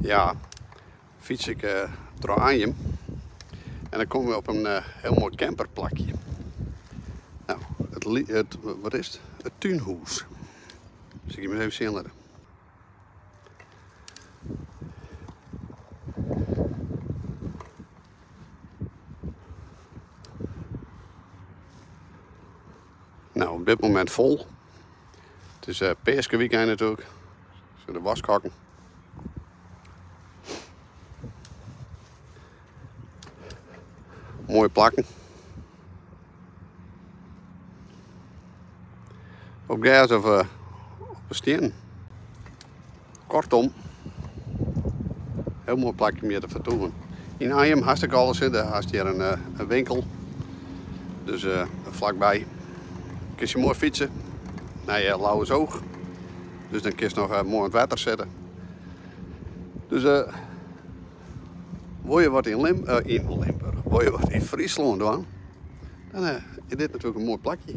Ja, fiets ik door Arnhem en dan komen we op een heel mooi camperplakje. Nou, wat is het? Het tuinhuis. Dus ik moet even zien. Nou, op dit moment vol. Het is Paasweekend natuurlijk. Zo de waskakken. Mooie plakken. Op gas of op een steen. Kortom, heel mooi plakje om je te vertoeven. In Arnhem hartstikke alles in. Daar haast hier een winkel. Dus vlakbij. Kun je mooi fietsen. naar je Lauwersoog. Dus dan kun je nog mooi aan het water zetten. Dus wil je wat in Limburg, wil je wat in Friesland doen, dan is dit natuurlijk een mooi plakje.